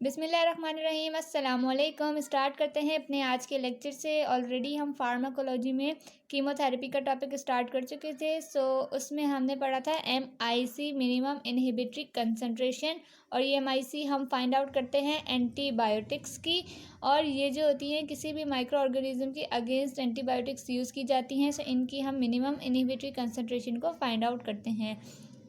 बिस्मिल्लाहिर्रहमानिर्रहीम अस्सलामुअलैकुम। स्टार्ट करते हैं अपने आज के लेक्चर से। ऑलरेडी हम फार्माकोलॉजी में कीमोथेरेपी का टॉपिक स्टार्ट कर चुके थे। उसमें हमने पढ़ा था MIC मिनिमम इनहिबिटरी कंसंट्रेशन, और ये MIC हम फाइंड आउट करते हैं एंटीबायोटिक्स की, और ये जो होती हैं किसी भी माइक्रो ऑर्गेनिज्म के अगेंस्ट एंटीबायोटिक्स यूज़ की जाती हैं। इनकी हम मिनिमम इनहिबिटरी कंसंट्रेशन को फाइंड आउट करते हैं।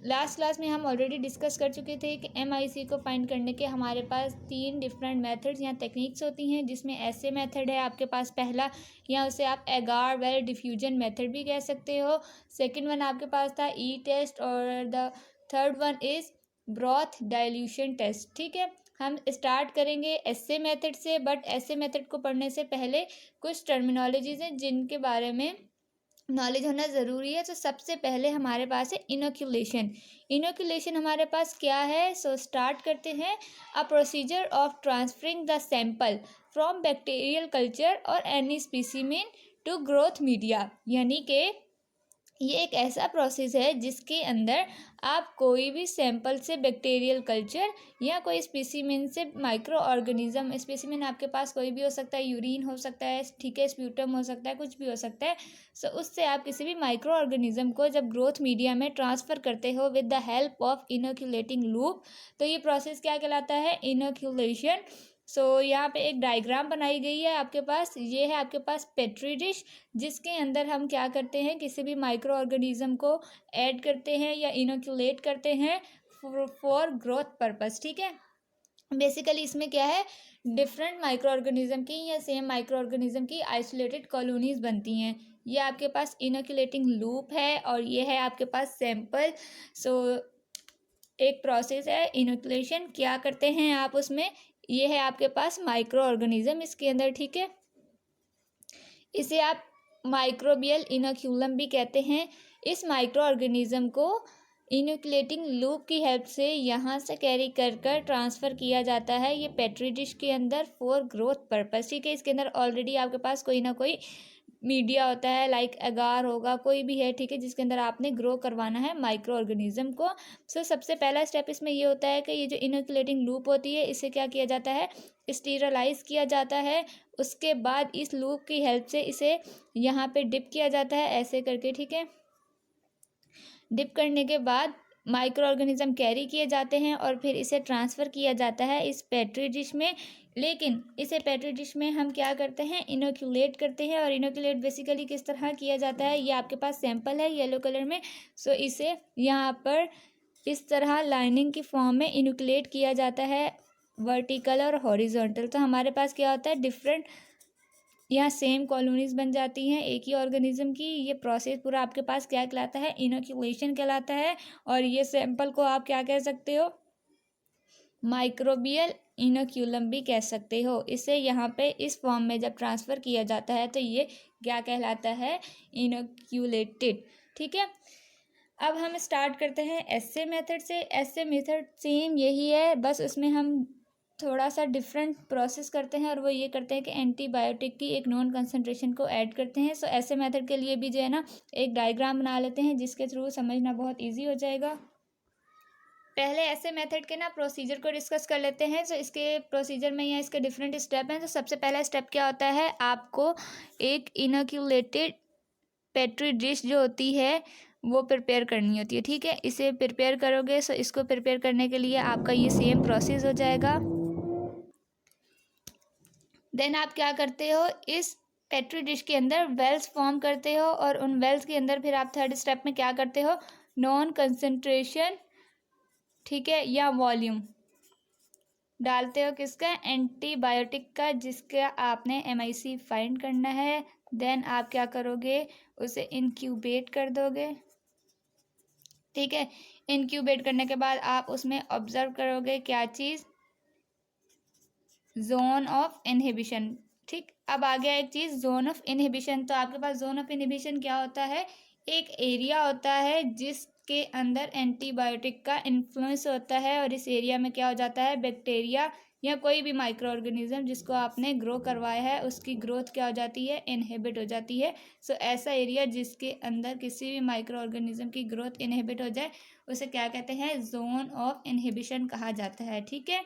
लास्ट क्लास में हम ऑलरेडी डिस्कस कर चुके थे कि MIC को फाइंड करने के हमारे पास 3 डिफरेंट मेथड्स या टेक्निक्स होती हैं, जिसमें ऐसे मेथड है आपके पास पहला, या उसे आप एगार वेल डिफ्यूजन मेथड भी कह सकते हो। सेकंड वन आपके पास था ई टेस्ट, और the third one is broth dilution test. ठीक है, हम स्टार्ट करेंगे ऐसे मेथड से, बट ऐसे मेथड को पढ़ने से पहले कुछ टर्मिनोलॉजीज हैं जिनके बारे में नॉलेज होना ज़रूरी है। तो सबसे पहले हमारे पास है इनोक्यूलेशन। इनोक्यूलेशन हमारे पास क्या है? स्टार्ट करते हैं। A procedure of transferring the sample from bacterial culture और any specimen to growth media, यानी कि ये एक ऐसा प्रोसेस है जिसके अंदर आप कोई भी सैंपल से बैक्टीरियल कल्चर या कोई स्पेसिमेन से माइक्रो ऑर्गेनिज्म, स्पेसिमेन आपके पास कोई भी हो सकता है, यूरिन हो सकता है, ठीक है, स्प्यूटम हो सकता है, कुछ भी हो सकता है। उससे आप किसी भी माइक्रो ऑर्गेनिज्म को जब ग्रोथ मीडिया में ट्रांसफ़र करते हो with the help of inoculating loop, तो ये प्रोसेस क्या कहलाता है? इनोक्यूलेशन। यहाँ पे एक डायग्राम बनाई गई है आपके पास। ये है आपके पास पेट्री डिश, जिसके अंदर हम क्या करते हैं, किसी भी माइक्रो ऑर्गेनिज्म को ऐड करते हैं या इनोक्यूलेट करते हैं फॉर ग्रोथ पर्पस। ठीक है, बेसिकली इसमें क्या है, डिफरेंट माइक्रो ऑर्गेनिज्म की या सेम माइक्रो ऑर्गेनिज्म की आइसोलेटेड कॉलोनीज बनती हैं। ये आपके पास इनोक्यूलेटिंग लूप है, और ये है आपके पास सैंपल। एक प्रोसेस है इनोक्यूलेशन। क्या करते हैं आप उसमें? ये है आपके पास माइक्रो ऑर्गेनिज्म इसके अंदर। ठीक है, इसे आप माइक्रोबियल इनोक्यूलम भी कहते हैं। इस माइक्रो ऑर्गेनिज्म को इनोक्यूलेटिंग लूप की हेल्प से यहाँ से कैरी कर कर ट्रांसफ़र किया जाता है ये पेट्री डिश के अंदर फॉर ग्रोथ पर्पस। ठीक है, इसके अंदर ऑलरेडी आपके पास कोई ना कोई मीडिया होता है, लाइक एगार होगा, कोई भी है, ठीक है, जिसके अंदर आपने ग्रो करवाना है माइक्रो ऑर्गेनिज्म को। सबसे पहला स्टेप इसमें ये होता है कि ये जो इनोक्यूलेटिंग लूप होती है, इसे क्या किया जाता है? स्टीरलाइज किया जाता है। उसके बाद इस लूप की हेल्प से इसे यहाँ पे डिप किया जाता है ऐसे करके। ठीक है, डिप करने के बाद माइक्रो ऑर्गेनिज्म कैरी किए जाते हैं और फिर इसे ट्रांसफ़र किया जाता है इस पेट्री डिश में। लेकिन इसे पेट्री डिश में हम क्या करते हैं? इनोक्यूलेट करते हैं। और इनोक्यूलेट बेसिकली किस तरह किया जाता है? ये आपके पास सैंपल है येलो कलर में। इसे यहाँ पर इस तरह लाइनिंग की फॉर्म में इनोक्यूलेट किया जाता है, वर्टिकल और हॉरिजॉन्टल। तो हमारे पास क्या होता है? डिफरेंट यहाँ सेम कॉलोनीज बन जाती हैं एक ही ऑर्गेनिज्म की। ये प्रोसेस पूरा आपके पास क्या कहलाता है? इनोक्यूलेशन कहलाता है। और ये सैंपल को आप क्या कह सकते हो? माइक्रोबियल इनोक्यूलम भी कह सकते हो। इसे यहाँ पे इस फॉर्म में जब ट्रांसफ़र किया जाता है तो ये क्या कहलाता है? इनोक्यूलेटेड। ठीक है, अब हम स्टार्ट करते हैं ऐसे मेथड से। ऐसे मेथड सेम यही है, बस उसमें हम थोड़ा सा डिफरेंट प्रोसेस करते हैं, और वो ये करते हैं कि एंटीबायोटिक की एक नॉन कंसंट्रेशन को ऐड करते हैं। ऐसे मेथड के लिए भी जो है ना, एक डायग्राम बना लेते हैं जिसके थ्रू समझना बहुत ईजी हो जाएगा। पहले ऐसे मेथड के ना प्रोसीजर को डिस्कस कर लेते हैं। इसके प्रोसीजर में या इसके डिफरेंट स्टेप हैं। सबसे पहला स्टेप क्या होता है? आपको एक इनोक्यूलेटेड पेट्री डिश जो होती है वो प्रिपेयर करनी होती है। ठीक है, इसे प्रिपेयर करोगे, इसको प्रिपेयर करने के लिए आपका ये सेम प्रोसेस हो जाएगा। देन आप क्या करते हो? इस पेट्री डिश के अंदर वेल्स फॉर्म करते हो, और उन वेल्स के अंदर फिर आप थर्ड स्टेप में क्या करते हो? नॉन कंसंट्रेशन, ठीक है, या वॉल्यूम डालते हो। किसका? एंटीबायोटिक का, जिसका आपने MIC फाइंड करना है। देन आप क्या करोगे? उसे इनक्यूबेट कर दोगे। ठीक है, इनक्यूबेट करने के बाद आप उसमें ऑब्जर्व करोगे क्या चीज़? Zone of inhibition. ठीक, अब आ गया एक चीज़, जोन ऑफ इनहिबिशन। तो आपके पास जोन ऑफ इनहिबिशन क्या होता है? एक एरिया होता है जिसके अंदर एंटीबायोटिक का इन्फ्लुएंस होता है, और इस एरिया में क्या हो जाता है? बैक्टीरिया या कोई भी माइक्रो ऑर्गेनिज्म जिसको आपने ग्रो करवाया है, उसकी ग्रोथ क्या हो जाती है? इनहिबिट हो जाती है। ऐसा एरिया जिसके अंदर किसी भी माइक्रो ऑर्गेनिज्म की ग्रोथ इनहिबिट हो जाए, उसे क्या कहते हैं? जोन ऑफ इनहिबिशन कहा जाता है। ठीक है,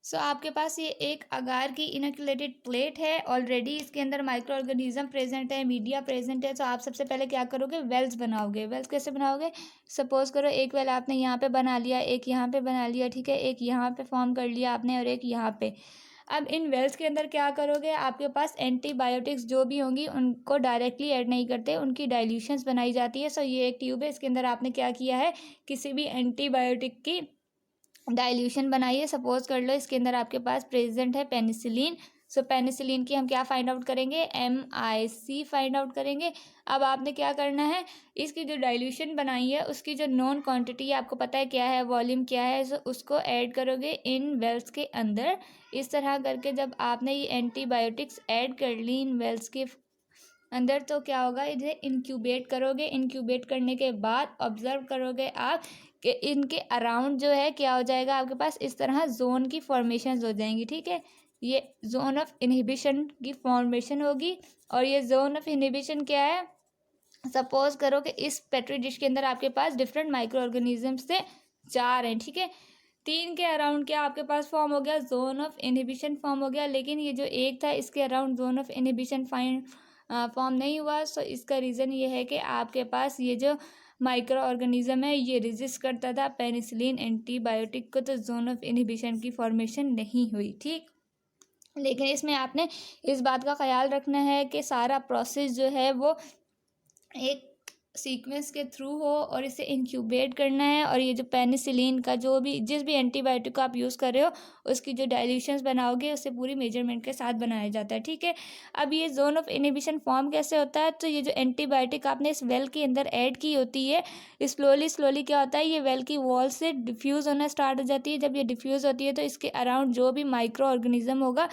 सो आपके पास ये एक अगार की इनोक्युलेटेड प्लेट है, ऑलरेडी इसके अंदर माइक्रो ऑर्गेनिज्म प्रेजेंट है, मीडिया प्रेजेंट है। तो आप सबसे पहले क्या करोगे, वेल्स बनाओगे। वेल्स कैसे बनाओगे, सपोज करो एक वेल आपने यहाँ पे बना लिया, एक यहाँ पे बना लिया, ठीक है, एक यहाँ पे फॉर्म कर लिया आपने और एक यहाँ पे। अब इन वेल्स के अंदर क्या करोगे, आपके पास एंटीबायोटिक्स जो भी होंगी उनको डायरेक्टली ऐड नहीं करते, उनकी डाइल्यूशंस बनाई जाती है। सो ये एक ट्यूब है, इसके अंदर आपने क्या किया है, किसी भी एंटीबायोटिक की डाइल्यूशन बनाइए। सपोज कर लो इसके अंदर आपके पास प्रेजेंट है पेनिसिलिन। सो पेनिसिलिन की हम क्या फाइंड आउट करेंगे, MIC फाइंड आउट करेंगे। अब आपने क्या करना है, इसकी जो डाइल्यूशन बनाई है उसकी जो नॉन क्वांटिटी है, आपको पता है क्या है, वॉल्यूम क्या है, सो उसको ऐड करोगे इन वेल्स के अंदर। इस तरह करके जब आपने ये एंटीबायोटिक्स ऐड कर ली इन वेल्स के अंदर, तो क्या होगा, इसे इंक्यूबेट करोगे। इंक्यूबेट करने के बाद ऑब्जर्व करोगे आप कि इनके अराउंड जो है क्या हो जाएगा, आपके पास इस तरह जोन की फॉर्मेशन हो जाएंगी, ठीक है। ये जोन ऑफ इनहिबिशन की फॉर्मेशन होगी। और ये जोन ऑफ इनहिबिशन क्या है, सपोज करो कि इस पेट्री डिश के अंदर आपके पास डिफरेंट माइक्रो ऑर्गेनिज्म से 4 हैं, ठीक है। 3 के अराउंड क्या आपके पास फॉर्म हो गया, जोन ऑफ इनहिबिशन फॉर्म हो गया। लेकिन ये जो एक था इसके around zone of inhibition form नहीं हुआ। सो इसका रीज़न ये है कि आपके पास ये जो माइक्रो ऑर्गेनिज्म है ये रेजिस्ट करता था पेनिसिलिन एंटीबायोटिक को, तो जोन ऑफ इनहिबिशन की फॉर्मेशन नहीं हुई, ठीक। लेकिन इसमें आपने इस बात का ख्याल रखना है कि सारा प्रोसेस जो है वो एक सीक्वेंस के थ्रू हो और इसे इंक्यूबेट करना है। और ये जो पेनिसिलिन का जो भी जिस भी एंटीबायोटिक को आप यूज़ कर रहे हो उसकी जो डाइल्यूशंस बनाओगे उससे पूरी मेजरमेंट के साथ बनाया जाता है, ठीक है। अब ये जोन ऑफ इनहिबिशन फॉर्म कैसे होता है, तो ये जो एंटीबायोटिक आपने इस वेल के अंदर ऐड की होती है, स्लोली स्लोली क्या होता है, ये वेल की वॉल से डिफ्यूज़ होना स्टार्ट हो जाती है। जब ये डिफ्यूज़ होती है तो इसके अराउंड जो भी माइक्रो ऑर्गेनिज्म होगा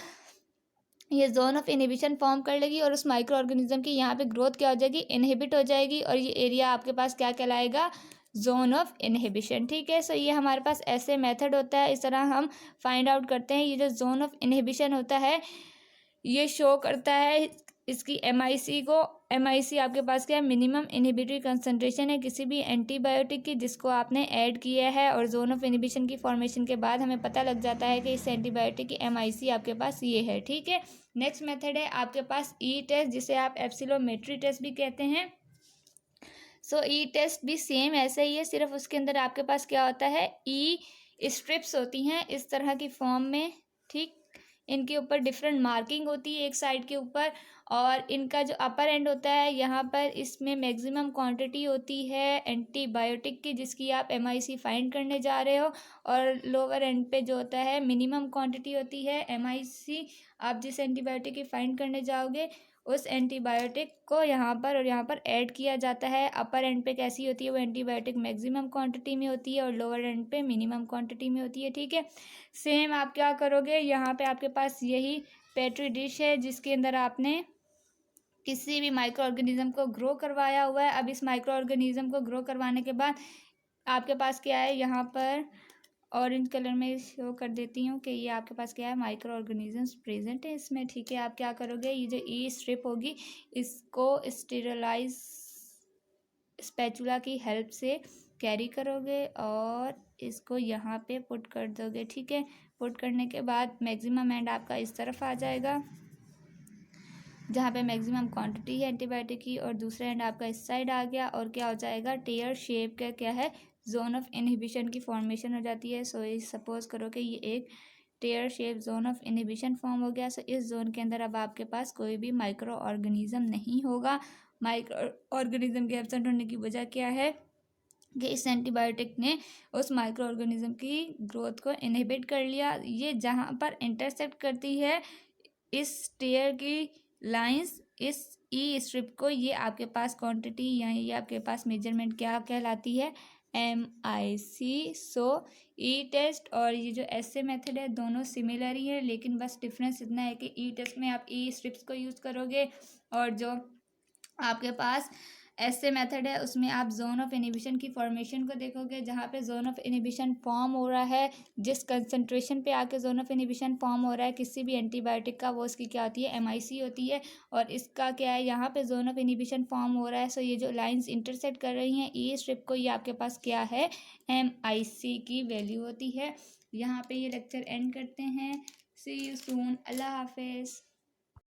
ये जोन ऑफ इनहिबिशन फॉर्म कर लेगी और उस माइक्रो ऑर्गेनिज्म की यहाँ पे ग्रोथ क्या हो जाएगी, इनहिबिट हो जाएगी। और ये एरिया आपके पास क्या कहलाएगा, जोन ऑफ इनहिबिशन, ठीक है। सो ये हमारे पास ऐसे मेथड होता है, इस तरह हम फाइंड आउट करते हैं। ये जो जोन ऑफ इनहिबिशन होता है ये शो करता है इसकी MIC को। MIC आपके पास क्या है, मिनिमम इनहिबिटरी कंसंट्रेशन है किसी भी एंटीबायोटिक की जिसको आपने ऐड किया है। और जोन ऑफ इनहिबिशन की फॉर्मेशन के बाद हमें पता लग जाता है कि इस एंटीबायोटिक की MIC आपके पास ये है, ठीक है। नेक्स्ट मेथड है आपके पास ई टेस्ट, जिसे आप एप्सिलोमेट्री टेस्ट भी कहते हैं। सो ई टेस्ट भी सेम ऐसे ही है, सिर्फ उसके अंदर आपके पास क्या होता है, ई स्ट्रिप्स होती हैं इस तरह की फॉर्म में, ठीक। इनके ऊपर डिफरेंट मार्किंग होती है एक साइड के ऊपर। और इनका जो अपर एंड होता है यहाँ पर इसमें मैक्सिमम क्वांटिटी होती है एंटीबायोटिक की जिसकी आप MIC फाइंड करने जा रहे हो। और लोअर एंड पे जो होता है मिनिमम क्वांटिटी होती है MIC आप जिस एंटीबायोटिक की फाइंड करने जाओगे उस एंटीबायोटिक को यहाँ पर और यहाँ पर ऐड किया जाता है। अपर एंड पे कैसी होती है वो एंटीबायोटिक मैक्सिमम क्वांटिटी में होती है और लोअर एंड पे मिनिमम क्वांटिटी में होती है, ठीक है। सेम आप क्या करोगे, यहाँ पे आपके पास यही पेट्री डिश है जिसके अंदर आपने किसी भी माइक्रो ऑर्गेनिज्म को ग्रो करवाया हुआ है। अब इस माइक्रो ऑर्गेनिज्म को ग्रो करवाने के बाद आपके पास क्या है, यहाँ पर ऑरेंज कलर में शो कर देती हूँ कि ये आपके पास क्या है, माइक्रो ऑर्गेनिजम्स प्रेजेंट है इसमें, ठीक है। आप क्या करोगे, ये जो ई स्ट्रिप होगी इसको स्टेरलाइज स्पैचुला की हेल्प से कैरी करोगे और इसको यहाँ पे पुट कर दोगे, ठीक है। पुट करने के बाद मैक्सिमम एंड आपका इस तरफ आ जाएगा जहाँ पे मैक्सिमम क्वांटिटी है एंटीबायोटिक की, और दूसरा एंड आपका इस साइड आ गया और क्या हो जाएगा, टेयर शेप का क्या है, जोन ऑफ इनहिबिशन की फॉर्मेशन हो जाती है। सो सपोज करो कि ये एक tear shape zone of inhibition form हो गया। सो इस जोन के अंदर अब आपके पास कोई भी माइक्रो ऑर्गेनिज्म नहीं होगा। माइक्रो ऑर्गेनिज्म के एब्सेंट होने की वजह क्या है कि इस एंटीबायोटिक ने उस माइक्रो ऑर्गेनिज्म की ग्रोथ को इनहिबिट कर लिया। ये जहाँ पर इंटरसेक्ट करती है इस टेयर की लाइंस इस ई स्ट्रिप को, ये आपके पास क्वांटिटी या ये आपके पास मेजरमेंट क्या कहलाती है, MIC। सो ई टेस्ट और ये जो ऐसे मेथड है दोनों सिमिलर ही है, लेकिन बस डिफरेंस इतना है कि ई टेस्ट में आप ई स्ट्रिप्स को यूज़ करोगे और जो आपके पास ऐसे मेथड है, उसमें आप जोन ऑफ इनहिबिशन की फॉर्मेशन को देखोगे, जहाँ पे जोन ऑफ इनहिबिशन फॉर्म हो रहा है, जिस कंसंट्रेशन पे आके जोन ऑफ इनहिबिशन फॉर्म हो रहा है किसी भी एंटीबायोटिक का, वो उसकी क्या होती है, MIC होती है। और इसका क्या है, यहाँ पे जोन ऑफ इनहिबिशन फॉर्म हो रहा है, सो ये जो लाइंस इंटरसेक्ट कर रही हैं ई स्ट्रिप को, ये आपके पास क्या है, MIC की वैल्यू होती है। यहाँ पे ये लेक्चर एंड करते हैं। सी यू सून, अल्लाह हाफिज़।